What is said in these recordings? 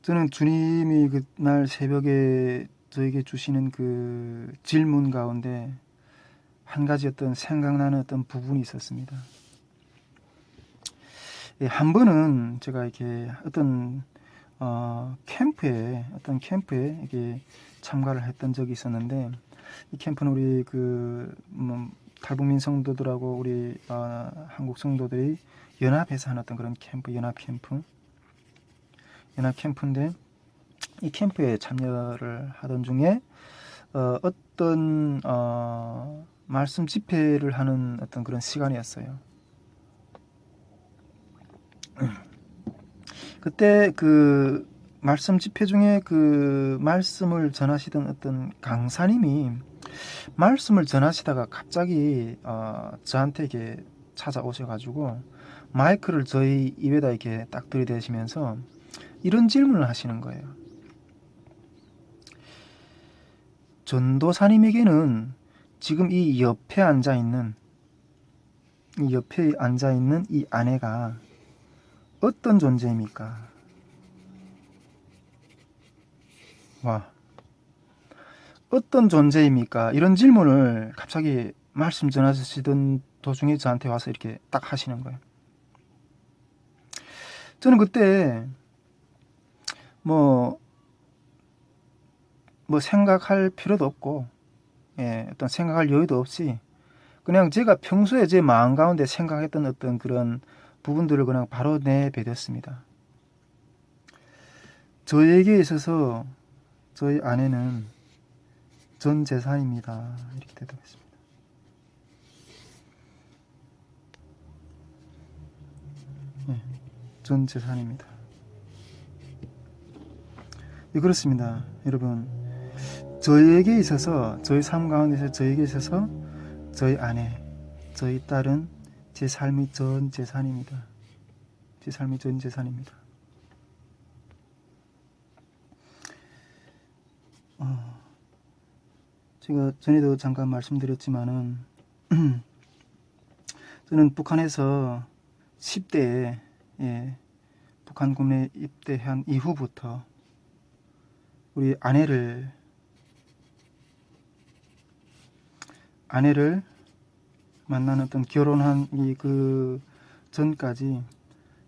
저는 주님이 그날 새벽에 저에게 주시는 그 질문 가운데 한 가지 어떤 생각나는 어떤 부분이 있었습니다. 예, 한 번은 제가 이렇게 어떤 캠프에 이렇게 참가를 했던 적이 있었는데, 이 캠프는 우리 탈북민 성도들하고 우리 한국 성도들이 연합해서 하는 어떤 그런 캠프, 연합 캠프인데, 이 캠프에 참여를 하던 중에 어떤 말씀 집회를 하는 어떤 그런 시간이었어요. 그때 그 말씀 집회 중에 그 말씀을 전하시던 어떤 강사님이 말씀을 전하시다가 갑자기 저한테 이렇게 찾아오셔가지고 마이크를 저희 입에다 이렇게 딱 들이대시면서 이런 질문을 하시는 거예요. 전도사님에게는 지금 이 옆에 앉아 있는 이 아내가 어떤 존재입니까? 와, 어떤 존재입니까? 이런 질문을 갑자기 말씀 전하시던 도중에 저한테 와서 이렇게 딱 하시는 거예요. 저는 그때 뭐 생각할 필요도 없고, 어떤 생각할 여유도 없이 그냥 제가 평소에 제 마음 가운데 생각했던 어떤 그런 부분들을 그냥 바로 내뱉었습니다. 저에게 있어서 저희 아내는 전 재산입니다. 이렇게 대답했습니다. 전 재산입니다. 그렇습니다. 여러분, 저희에게 있어서, 저희 삶 가운데서 저희에게 있어서 저희 아내, 저희 딸은 제 삶의 전 재산입니다. 제 삶의 전 재산입니다. 제가 전에도 잠깐 말씀드렸지만은 저는 북한에서 10대에 북한 군에 입대한 이후부터 우리 아내를 만나는 어떤 결혼한 그 전까지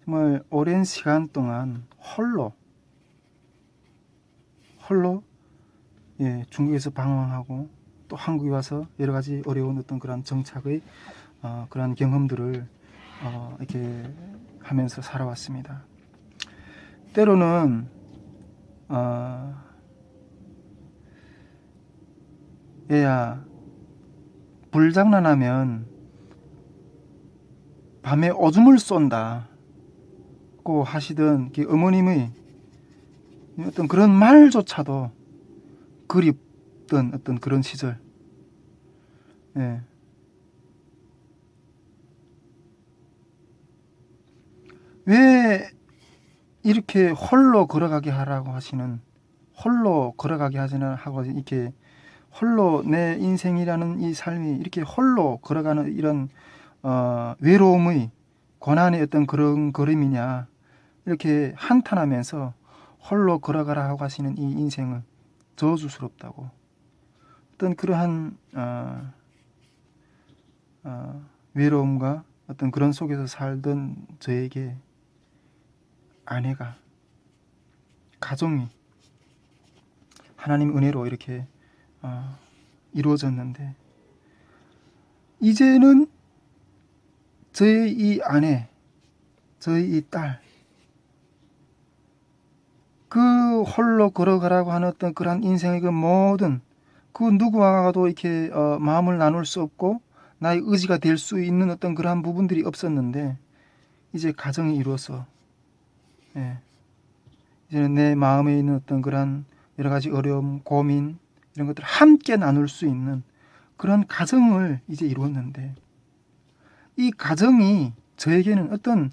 정말 오랜 시간 동안 홀로 중국에서 방황하고 또 한국에 와서 여러 가지 어려운 어떤 그런 정착의 그런 경험들을 이렇게 하면서 살아왔습니다. 때로는 얘야, 불장난하면 밤에 오줌을 쏜다고 하시던 그 어머님의 어떤 그런 말조차도 그립던 어떤 그런 시절. 예. 왜 이렇게 홀로 걸어가게 하라고 하시는, 홀로 걸어가게 하지는 하고 이렇게 홀로 내 인생이라는 이 삶이 이렇게 홀로 걸어가는 이런 외로움의 고난의 어떤 그런 걸음이냐, 이렇게 한탄하면서 홀로 걸어가라 하고 하시는 이 인생은 저주스럽다고, 어떤 그러한 외로움과 어떤 그런 속에서 살던 저에게 아내가, 가정이 하나님 은혜로 이렇게 이루어졌는데, 이제는 저의 이 아내, 저의 이 딸, 그 홀로 걸어가라고 하는 어떤 그런 인생의 그 모든, 그 누구와도 이렇게 마음을 나눌 수 없고 나의 의지가 될 수 있는 어떤 그러한 부분들이 없었는데, 이제 가정이 이루어서 이제는 내 마음에 있는 어떤 그런 여러 가지 어려움, 고민, 이런 것들을 함께 나눌 수 있는 그런 가정을 이제 이루었는데, 이 가정이 저에게는 어떤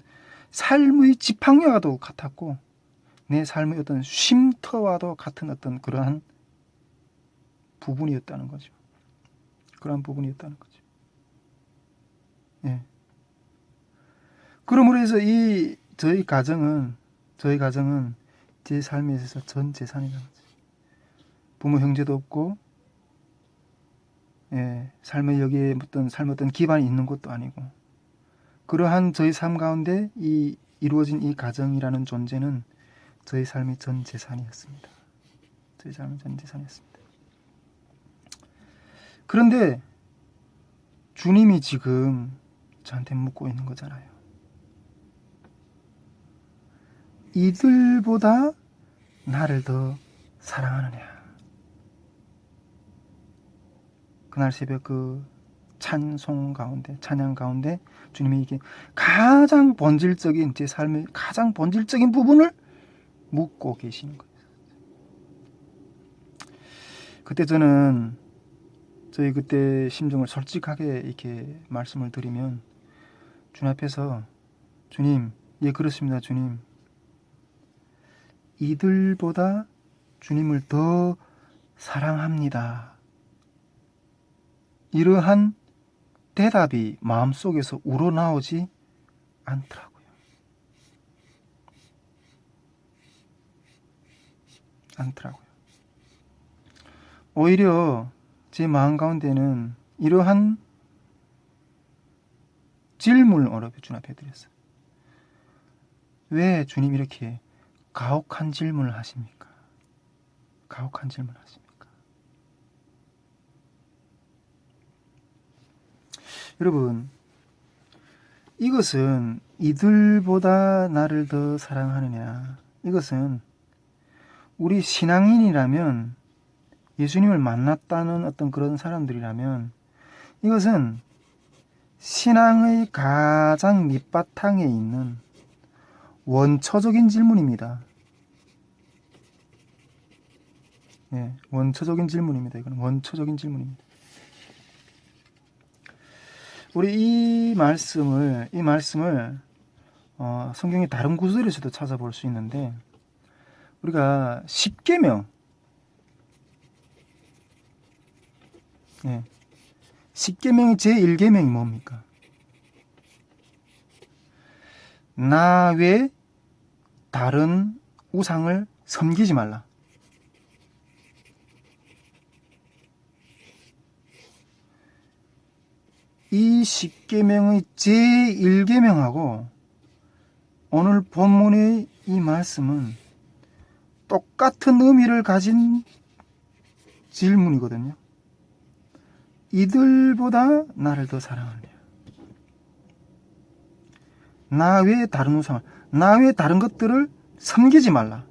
삶의 지팡이와도 같았고 내 삶의 어떤 쉼터와도 같은 어떤 그러한 부분이었다는 거죠. 그러한 부분이었다는 거죠. 그러므로 해서 저희 가정은 제 삶에 있어서 전 재산이라는 거지. 부모 형제도 없고, 삶의 여기에 어떤 기반이 있는 것도 아니고, 그러한 저희 삶 가운데 이루어진 이 가정이라는 존재는 저희 삶의 전 재산이었습니다. 저희 삶의 전 재산이었습니다. 그런데 주님이 지금 저한테 묻고 있는 거잖아요. 이들보다 나를 더 사랑하느냐. 그날 새벽 그 찬양 가운데 주님이 이게 가장 본질적인, 제 삶의 가장 본질적인 부분을 묻고 계시는 거예요. 그때 저는 저희 그때 심정을 솔직하게 이렇게 말씀을 드리면, 주님 앞에서, 주님, 예, 그렇습니다, 주님. 이들보다 주님을 더 사랑합니다. 이러한 대답이 마음속에서 우러나오지 않더라고요. 오히려 제 마음 가운데는 이러한 질문을 어렵게 주님 앞에 드렸어요. 왜 주님 이렇게 가혹한 질문을 하십니까? 가혹한 질문을 하십니까? 여러분, 이것은 이들보다 나를 더 사랑하느냐, 이것은 우리 신앙인이라면, 예수님을 만났다는 어떤 그런 사람들이라면, 이것은 신앙의 가장 밑바탕에 있는 원초적인 질문입니다. 원초적인 질문입니다. 이건 원초적인 질문입니다. 우리 이 말씀을 성경의 다른 구절에서도 찾아볼 수 있는데, 우리가 십계명, 십계명의 제1계명이 뭡니까? 나 외에 다른 우상을 섬기지 말라. 이 십계명의 제1계명하고 오늘 본문의 이 말씀은 똑같은 의미를 가진 질문이거든요. 이들보다 나를 더 사랑하느냐. 나 외에 다른 우상을, 나 외에 다른 것들을 섬기지 말라.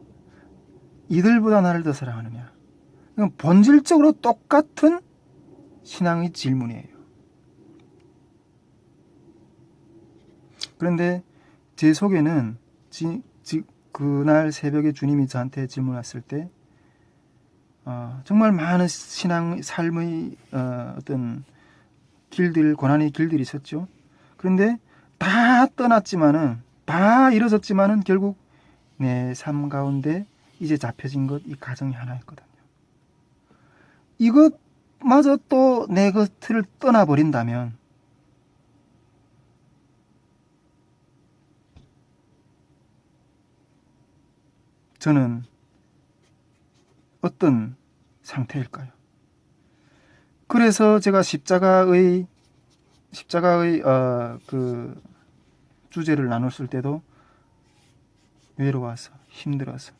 이들보다 나를 더 사랑하느냐. 이건 본질적으로 똑같은 신앙의 질문이에요. 그런데 제 속에는 그날 새벽에 주님이 저한테 질문했을 때 정말 많은 신앙 삶의 어떤 길들, 고난의 길들이 있었죠. 그런데 다 떠났지만은, 다 이루어졌지만은 결국 내 삶 가운데 이제 잡혀진 것, 이 가정이 하나였거든요. 이것마저 또 내 곁을 떠나버린다면 저는 어떤 상태일까요? 그래서 제가 십자가의 그 주제를 나눴을 때도 외로워서, 힘들어서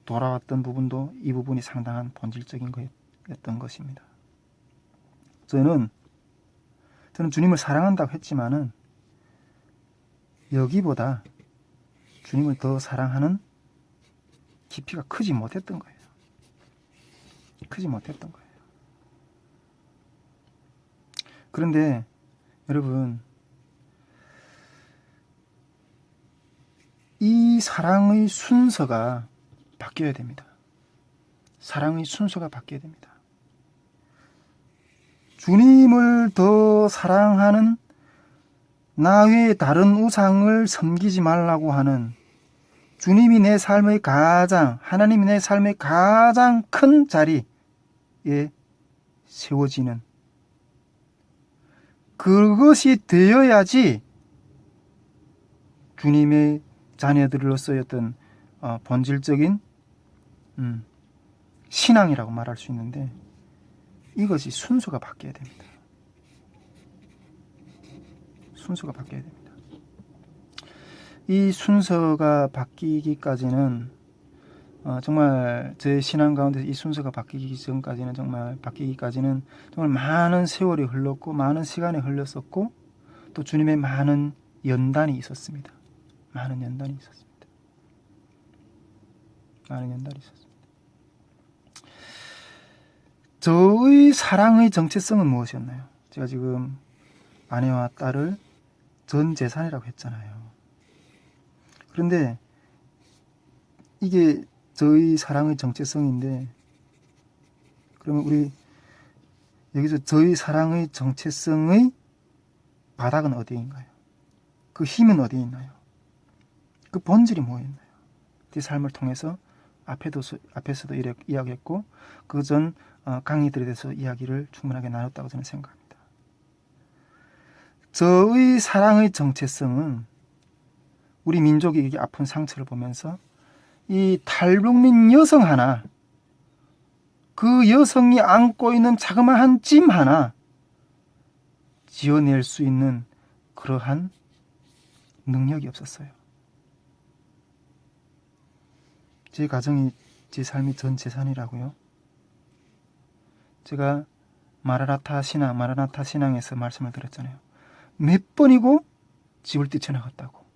돌아왔던 부분도 이 부분이 상당한 본질적인 거였던 것입니다. 저는 주님을 사랑한다고 했지만은 여기보다 주님을 더 사랑하는 깊이가 크지 못했던 거예요. 그런데 여러분, 이 사랑의 순서가 바뀌어야 됩니다. 주님을 더 사랑하는, 나 외에 다른 우상을 섬기지 말라고 하는, 주님이 내 삶의 하나님이 내 삶의 가장 큰 자리에 세워지는, 그것이 되어야지 주님의 자녀들로서의 어떤 본질적인 신앙이라고 말할 수 있는데 이것이 순서가 바뀌어야 됩니다. 순서가 바뀌어야 됩니다. 이 순서가 바뀌기까지는 정말 제 신앙 가운데 이 순서가 바뀌기 전까지는 정말 많은 세월이 흘렀고 많은 시간이 흘렀었고 또 주님의 많은 연단이 있었습니다. 많은 연단이 있었습니다. 저의 사랑의 정체성은 무엇이었나요? 제가 지금 아내와 딸을 전 재산이라고 했잖아요. 그런데 이게 저의 사랑의 정체성인데 그러면 우리 여기서 저의 사랑의 정체성의 바닥은 어디인가요? 그 힘은 어디에 있나요? 그 본질이 뭐였나요? 제 삶을 통해서 앞에서도 이야기했고 그 전 강의들에 대해서 이야기를 충분하게 나눴다고 저는 생각합니다. 저의 사랑의 정체성은 우리 민족이 아픈 상처를 보면서 이 탈북민 여성 하나, 그 여성이 안고 있는 자그마한 짐 하나 지어낼 수 있는 그러한 능력이 없었어요. 제 가정이 제 삶이 전 재산이라고요. 제가 마라나타 신앙에서 말씀을 드렸잖아요. 몇 번이고 집을 뛰쳐나갔다고.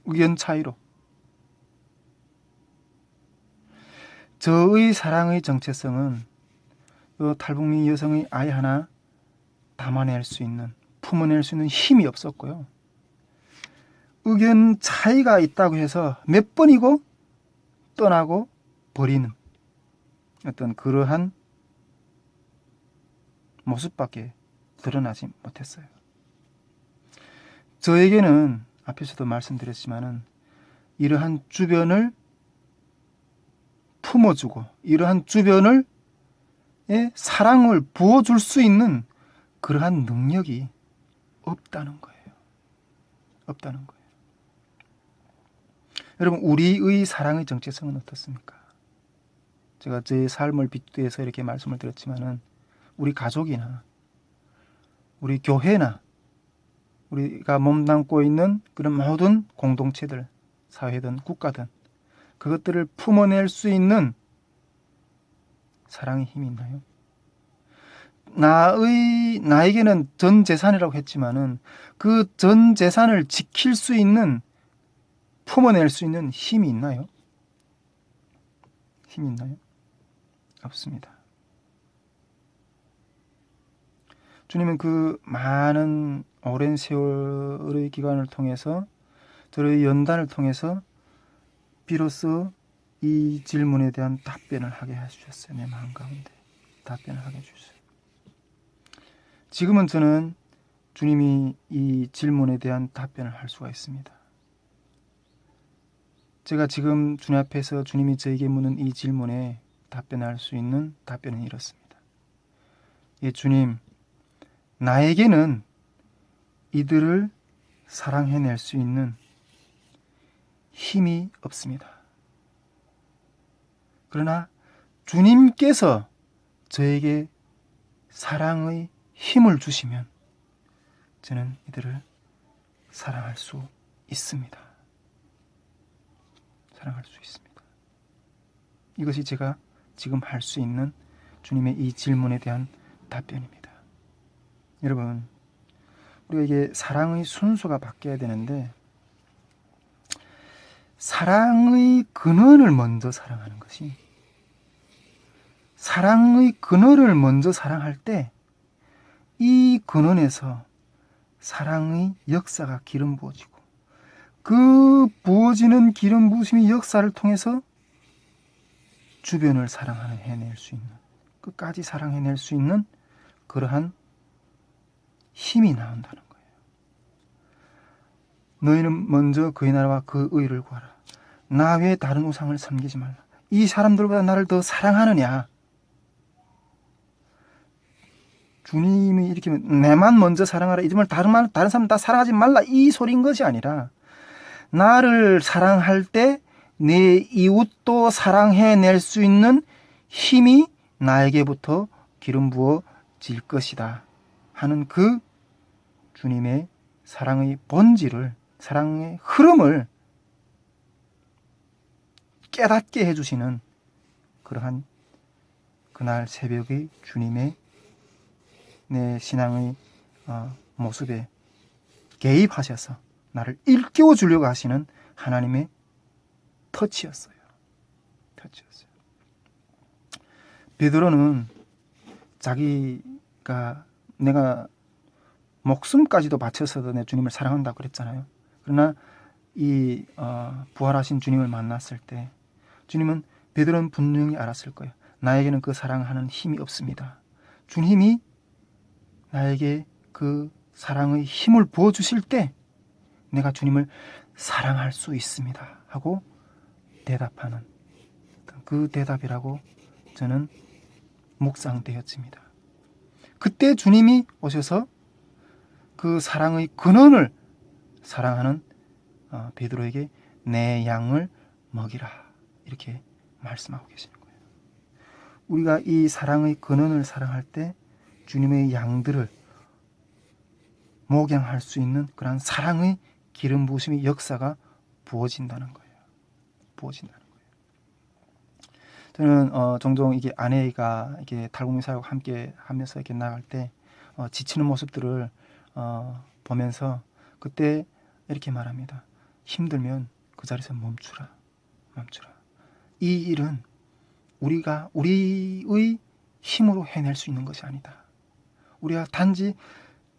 의견 차이로. 저의 사랑의 정체성은 탈북민 여성의 아이 하나 담아낼 수 있는, 품어낼 수 있는 힘이 없었고요. 의견 차이가 있다고 해서 몇 번이고 떠나고 버리는 어떤 그러한 모습밖에 드러나지 못했어요. 저에게는 앞에서도 말씀드렸지만은 이러한 주변을 품어주고 이러한 주변을 사랑을 부어줄 수 있는 그러한 능력이 없다는 거예요. 여러분, 우리의 사랑의 정체성은 어떻습니까? 제가 제 삶을 빗대서 이렇게 말씀을 드렸지만은 우리 가족이나 우리 교회나 우리가 몸담고 있는 그런 모든 공동체들, 사회든 국가든 그것들을 품어낼 수 있는 사랑의 힘이 있나요? 나에게는 전 재산이라고 했지만은 그 전 재산을 지킬 수 있는, 품어낼 수 있는 힘이 있나요? 없습니다. 주님은 그 많은 오랜 세월의 기간을 통해서 저의 연단을 통해서 비로소 이 질문에 대한 답변을 하게 해주셨어요. 내 마음 가운데 답변을 하게 해주셨어요. 지금은 저는 주님이 이 질문에 대한 답변을 할 수가 있습니다. 제가 지금 주님 앞에서 주님이 저에게 묻는 이 질문에 답변할 수 있는 답변은 이렇습니다. 예, 주님, 나에게는 이들을 사랑해낼 수 있는 힘이 없습니다. 그러나 주님께서 저에게 사랑의 힘을 주시면 저는 이들을 사랑할 수 있습니다. 이것이 제가 지금 할 수 있는 주님의 이 질문에 대한 답변입니다. 여러분, 우리가 이게 사랑의 순서가 바뀌어야 되는데 사랑의 근원을 먼저 사랑하는 것이, 사랑의 근원을 먼저 사랑할 때 이 근원에서 사랑의 역사가 기름 부어지고 그 부어지는 기름 부으심의 역사를 통해서 주변을 해낼 수 있는, 끝까지 사랑해낼 수 있는 그러한 힘이 나온다는 거예요. 너희는 먼저 그의 나라와 그 의를 구하라. 나 외에 다른 우상을 섬기지 말라. 이 사람들보다 나를 더 사랑하느냐? 주님이 이렇게 내만 먼저 사랑하라, 이름을 다른 사람 다 사랑하지 말라, 이 소리인 것이 아니라 나를 사랑할 때 내 이웃도 사랑해낼 수 있는 힘이 나에게부터 기름 부어질 것이다 하는 그 주님의 사랑의 본질을, 사랑의 흐름을 깨닫게 해주시는 그러한 그날 새벽의 주님의 내 신앙의 모습에 개입하셔서 나를 일깨워 주려고 하시는 하나님의 터치였어요. 베드로는 자기가 내가 목숨까지도 바쳐서도 내 주님을 사랑한다고 그랬잖아요. 그러나 이 부활하신 주님을 만났을 때 주님은, 베드로는 분명히 알았을 거예요. 나에게는 그 사랑하는 힘이 없습니다. 주님이 나에게 그 사랑의 힘을 부어주실 때 내가 주님을 사랑할 수 있습니다 하고 대답하는 그 대답이라고 저는 묵상되었습니다. 그때 주님이 오셔서 그 사랑의 근원을 사랑하는 베드로에게 내 양을 먹이라 이렇게 말씀하고 계시는 거예요. 우리가 이 사랑의 근원을 사랑할 때 주님의 양들을 목양할 수 있는 그런 사랑의 기름 부으심의 역사가 부어진다는 거예요. 저는 종종 이게 아내가 이게 달국민 사역과 함께 하면서 이렇게 나갈 때 지치는 모습들을 보면서 그때 이렇게 말합니다. 힘들면 그 자리에서 멈추라. 이 일은 우리의 힘으로 해낼 수 있는 것이 아니다. 우리가 단지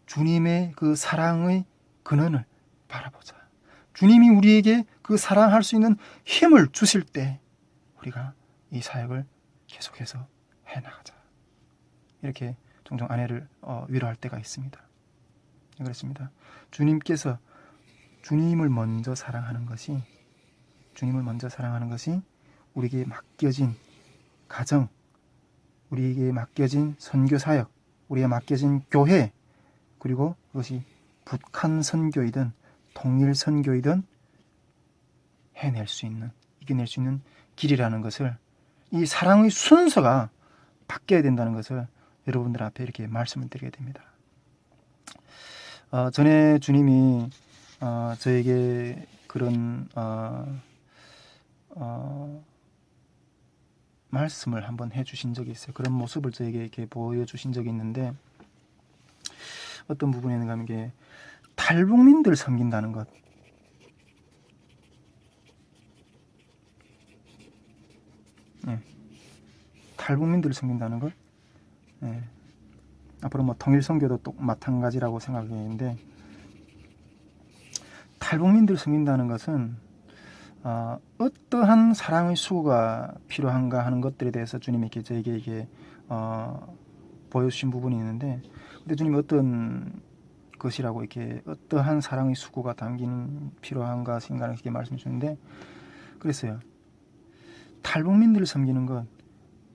주님의 그 사랑의 근원을 바라보자. 주님이 우리에게 그 사랑할 수 있는 힘을 주실 때 우리가 이 사역을 계속해서 해나가자. 이렇게 종종 아내를 위로할 때가 있습니다. 그렇습니다. 주님께서 주님을 먼저 사랑하는 것이 우리에게 맡겨진 가정, 우리에게 맡겨진 선교 사역, 우리에게 맡겨진 교회, 그리고 그것이 북한 선교이든 통일 선교이든 이겨낼 수 있는 길이라는 것을, 이 사랑의 순서가 바뀌어야 된다는 것을 여러분들 앞에 이렇게 말씀을 드리게 됩니다. 전에 주님이 저에게 그런 말씀을 한번 해주신 적이 있어요. 그런 모습을 저에게 이렇게 보여주신 적이 있는데, 어떤 부분에 있는가 하면 이게 탈북민들 섬긴다는 것. 탈북민들을 섬긴다는 것. 앞으로 뭐 통일 선교도 또 마찬가지라고 생각했는데, 탈북민들을 섬긴다는 것은 어떠한 사랑의 수고가 필요한가 하는 것들에 대해서 주님이 이렇게 저에게 이게 보여주신 부분이 있는데, 근데 주님이 어떤 것이라고 이렇게 어떠한 사랑의 수고가 담긴 필요한가 생각을 이렇게 말씀해 주는데, 그랬어요. 탈북민들을 섬기는 것,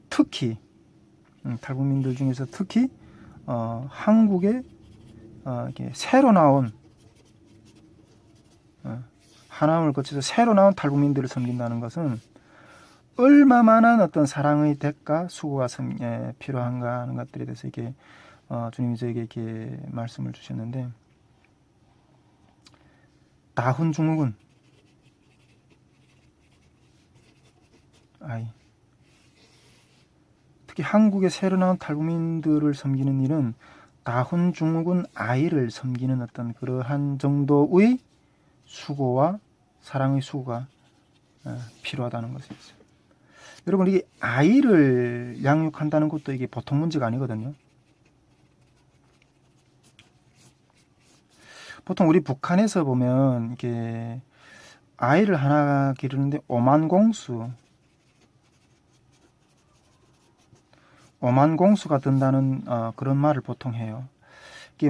특히 탈북민들 중에서 특히 한국에 이렇게 새로 나온 하나님을 거쳐서 새로 나온 탈북민들을 섬긴다는 것은 얼마만한 어떤 사랑의 대가, 수고가 필요한가 하는 것들에 대해서 이렇게 주님이 저에게 이렇게 말씀을 주셨는데, 다훈 중국은 아이, 특히 한국의 새로 나온 탈북민들을 섬기는 일은 다훈 중국은 아이를 섬기는 어떤 그러한 정도의 수고와 사랑의 수고가 필요하다는 것이었어요. 여러분, 이게 아이를 양육한다는 것도 이게 보통 문제가 아니거든요. 보통 우리 북한에서 보면 이게 아이를 하나 기르는데 5만 공수가 든다는 그런 말을 보통 해요. 이게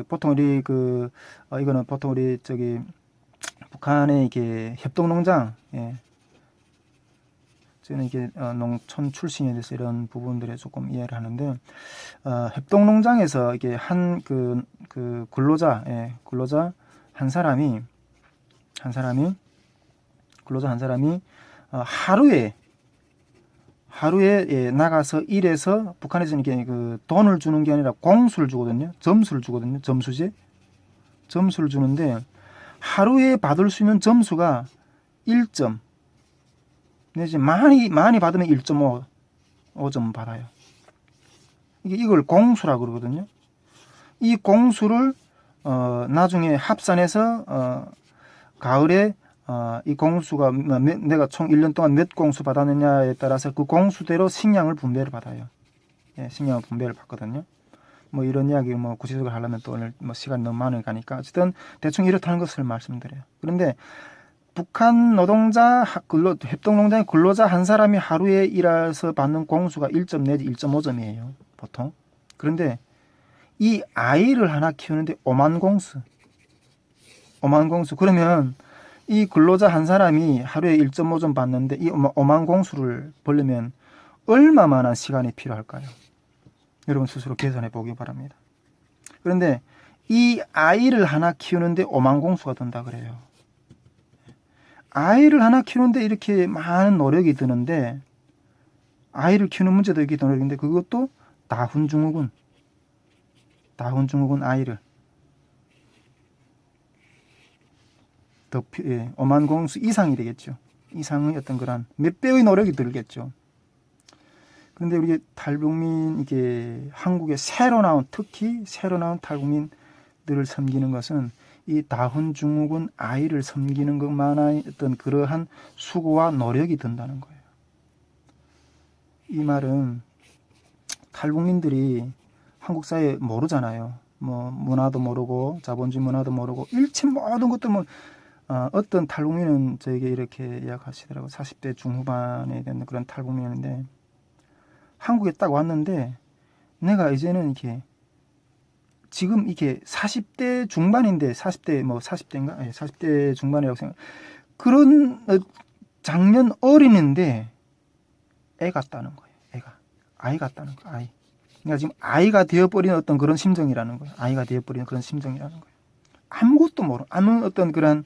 보통 우리 이거는 보통 우리 저기 북한의 이게 협동농장, 저는 이게 농촌 출신에 대해서 이런 부분들에 조금 이해를 하는데, 협동농장에서 이게 한 근로자 한 사람이 근로자 한 사람이 하루에 나가서 일해서 북한에서는 이게 그 돈을 주는 게 아니라 공수를 주거든요. 점수를 주거든요. 점수를 주는데 하루에 받을 수 있는 점수가 1점 내지 많이 받으면 1.5점 받아요. 이걸 공수라고 그러거든요. 이 공수를 나중에 합산해서 가을에 이 공수가 내가 총 1년 동안 몇 공수 받았느냐에 따라서 그 공수대로 식량을 분배를 받아요. 예, 식량을 분배를 받거든요. 뭐 이런 이야기 뭐 구체적으로 하려면 또 오늘 뭐 시간이 너무 많이 가니까 어쨌든 대충 이렇다는 것을 말씀드려요. 그런데 북한 노동자 협동농장의 근로자 한 사람이 하루에 일해서 받는 공수가 1점 내지 1.5점이에요. 보통. 그런데 이 아이를 하나 키우는데 5만 공수. 그러면 이 근로자 한 사람이 하루에 1.5점 받는데 이 5만 공수를 벌려면 얼마만한 시간이 필요할까요? 여러분 스스로 계산해 보기 바랍니다. 그런데 이 아이를 하나 키우는데 5만 공수가 든다 그래요. 아이를 하나 키우는데 이렇게 많은 노력이 드는데 아이를 키우는 문제도 이렇게 노력인데 그것도 다훈중국은 아이를 5만 공수 이상이 되겠죠. 이상의 어떤 그런 몇 배의 노력이 들겠죠. 그런데 우리 탈북민 이게 한국에 특히 새로 나온 탈북민들을 섬기는 것은 이 다훈중국은 아이를 섬기는 것만의 어떤 그러한 수고와 노력이 든다는 거예요. 이 말은 탈북민들이 한국 사회 모르잖아요. 뭐 문화도 모르고 자본주의 문화도 모르고 일체 모든 것도 뭐 어떤 탈북민은 저에게 이렇게 이야기하시더라고요. 40대 중후반에 되는 그런 탈북민인데 한국에 딱 왔는데 내가 이제는 이렇게 지금 이게 40대 중반인데 40대인가? 40대 중반이라고 생각. 그런 작년 어린인데 애 같다는 거예요. 아이 같다는 거예요. 아이. 그러니까 지금 아이가 되어버린 어떤 그런 심정이라는 거예요. 아이가 되어버린 그런 심정이라는 거예요. 아무것도 모르는 아무 어떤 그런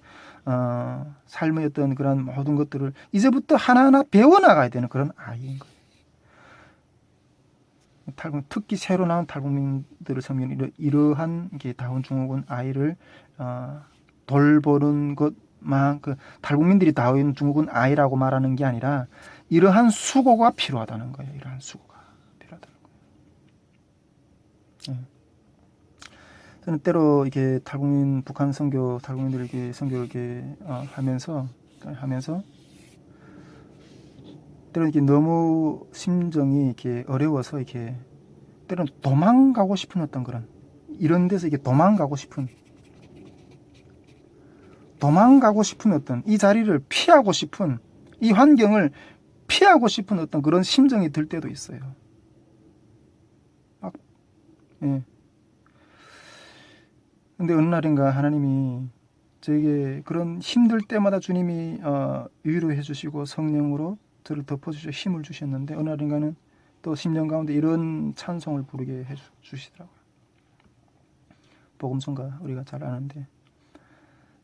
삶의 어떤 그런 모든 것들을 이제부터 하나하나 배워나가야 되는 그런 아이인 거예요. 특히 새로 나온 탈북민들을 섬기는 이러한 다운증후군 아이를 돌보는 것만 그 탈북민들이 다운증후군 아이라고 말하는 게 아니라 이러한 수고가 필요하다는 거예요. 이러한 수고가 필요하다는 거예요. 저는 때로 이렇게 북한 탈북민들 이렇게 선교를 이렇게 하면서 때로는 이렇게 너무 심정이 이렇게 어려워서 이렇게 때로는 도망가고 싶은 어떤 그런 이런 데서 이게 도망가고 싶은 어떤 이 자리를 피하고 싶은 이 환경을 피하고 싶은 어떤 그런 심정이 들 때도 있어요. 예. 근데 어느 날인가 하나님이 저에게 그런 힘들 때마다 주님이 위로해 주시고 성령으로 저를 덮어주셔 힘을 주셨는데 어느 날인가는 또 심령 가운데 이런 찬송을 부르게 해 주시더라고요. 복음성가 우리가 잘 아는데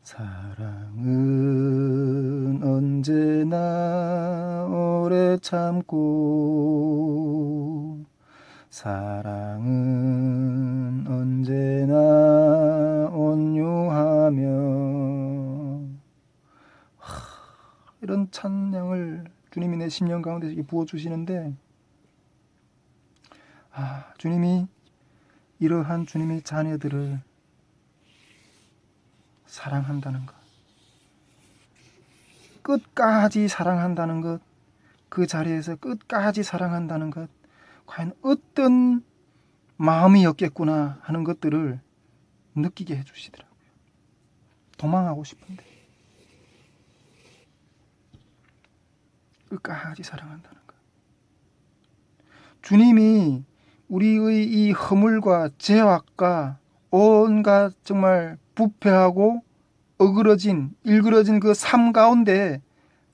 사랑은 언제나 오래 참고 사랑은 언제나 온유하며 이런 찬양을 주님이 내 심령 가운데 부어주시는데 주님이 이러한 주님의 자녀들을 사랑한다는 것 끝까지 사랑한다는 것 그 자리에서 끝까지 사랑한다는 것 과연 어떤 마음이었겠구나 하는 것들을 느끼게 해주시더라고요. 도망하고 싶은데 끝까지 사랑한다는 것. 주님이 우리의 이 허물과 죄악과 온갖 정말 부패하고 일그러진 그 삶 가운데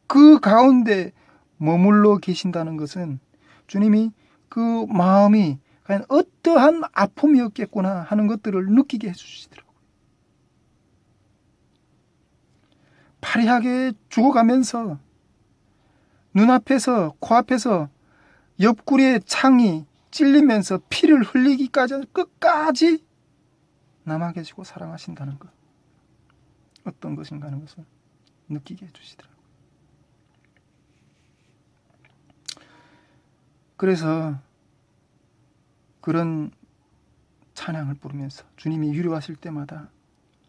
그 가운데 머물러 계신다는 것은 주님이 그 마음이 과연 어떠한 아픔이었겠구나 하는 것들을 느끼게 해주시더라고요. 화려하게 죽어가면서 눈앞에서 코앞에서 옆구리에 창이 찔리면서 피를 흘리기까지 끝까지 남아 계시고 사랑하신다는 것, 어떤 것인가 하는 것을 느끼게 해주시더라고요. 그래서 그런 찬양을 부르면서 주님이 위로하실 때마다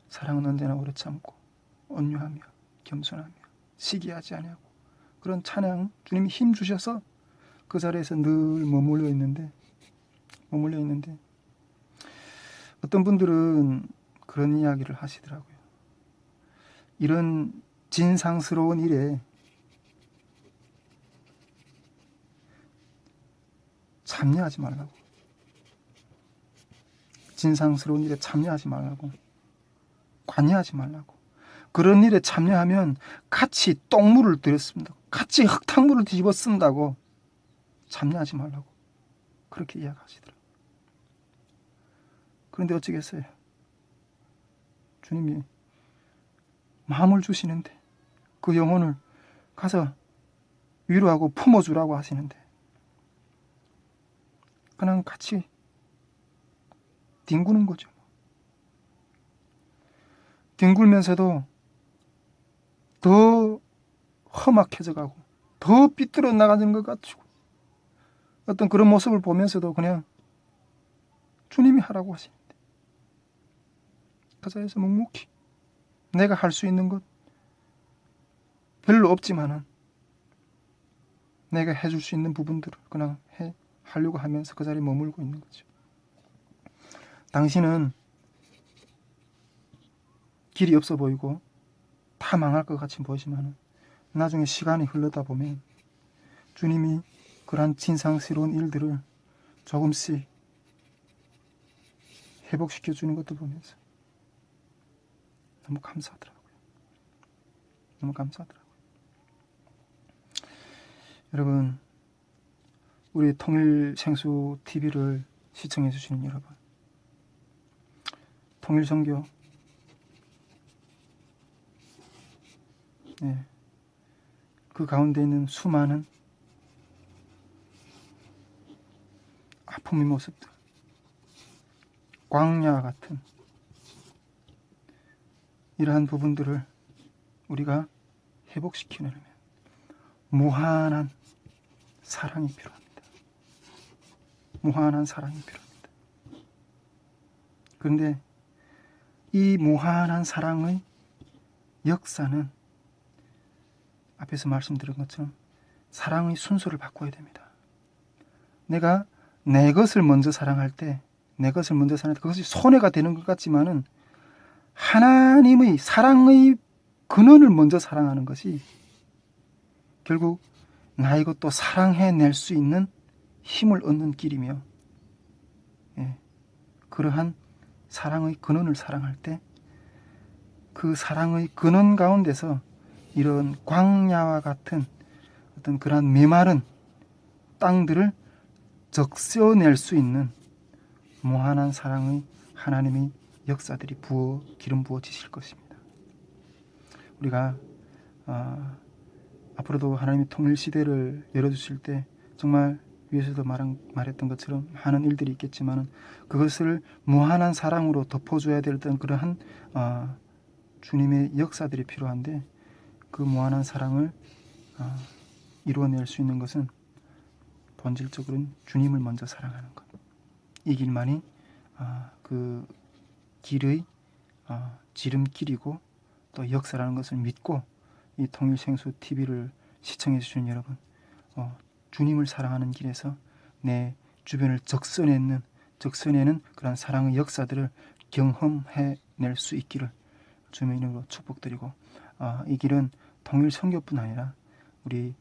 사랑은 언제나 오래 참고 온유하며 겸손하며 시기하지 아니하고, 그런 찬양, 주님이 힘 주셔서 그 자리에서 늘 머물러 있는데 어떤 분들은 그런 이야기를 하시더라고요. 이런 진상스러운 일에 참여하지 말라고, 진상스러운 일에 참여하지 말라고, 관여하지 말라고, 그런 일에 참여하면 같이 똥물을 들였습니다, 같이 흙탕물을 뒤집어 쓴다고, 참여하지 말라고 그렇게 이야기하시더라고요. 그런데 어쩌겠어요. 주님이 마음을 주시는데, 그 영혼을 가서 위로하고 품어주라고 하시는데 그냥 같이 뒹구는 거죠. 뒹굴면서도 더 험악해져 가고 더 삐뚤어 나가는 것 같고, 어떤 그런 모습을 보면서도 그냥 주님이 하라고 하시는데 그 자리에서 묵묵히 내가 할 수 있는 것 별로 없지만은 내가 해줄 수 있는 부분들을 그냥 하려고 하면서 그 자리에 머물고 있는 거죠. 당신은 길이 없어 보이고 다 망할 것 같이 보이지만 나중에 시간이 흐르다 보면 주님이 그러한 진상스러운 일들을 조금씩 회복시켜 주는 것도 보면서 너무 감사하더라고요. 너무 감사하더라고요. 여러분, 우리 통일생수 TV를 시청해 주시는 여러분, 통일선교, 그 가운데 있는 수많은 아픔의 모습들, 광야와 같은 이러한 부분들을 우리가 회복시키려면 무한한 사랑이 필요합니다. 무한한 사랑이 필요합니다. 그런데 이 무한한 사랑의 역사는 앞에서 말씀드린 것처럼 사랑의 순서를 바꿔야 됩니다. 내가 내 것을 먼저 사랑할 때 그것이 손해가 되는 것 같지만은 하나님의 사랑의 근원을 먼저 사랑하는 것이 결국 나 이것도 사랑해낼 수 있는 힘을 얻는 길이며, 그러한 사랑의 근원을 사랑할 때 그 사랑의 근원 가운데서 이런 광야와 같은 어떤 그러한 메마른 땅들을 적셔낼 수 있는 무한한 사랑의 하나님의 역사들이 기름 부어지실 것입니다. 우리가 앞으로도 하나님의 통일시대를 열어주실 때 정말 위에서도 말했던 것처럼 많은 일들이 있겠지만 그것을 무한한 사랑으로 덮어줘야 될 그러한 주님의 역사들이 필요한데, 그 무한한 사랑을 이루어낼 수 있는 것은 본질적으로는 주님을 먼저 사랑하는 것, 이 길만이 그 길의 지름길이고 또 역사라는 것을 믿고 이 통일생수 TV를 시청해 주시는 여러분, 주님을 사랑하는 길에서 내 주변을 적셔내는 그런 사랑의 역사들을 경험해낼 수 있기를 주님의 이름으로 축복드리고, 이 길은 통일 선교뿐 아니라 우리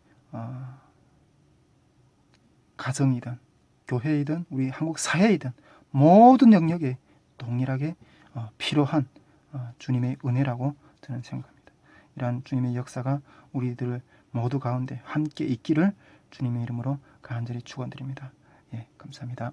가정이든 교회이든 우리 한국 사회이든 모든 영역에 동일하게 필요한 주님의 은혜라고 저는 생각합니다. 이러한 주님의 역사가 우리들 모두 가운데 함께 있기를 주님의 이름으로 간절히 축원드립니다. 감사합니다.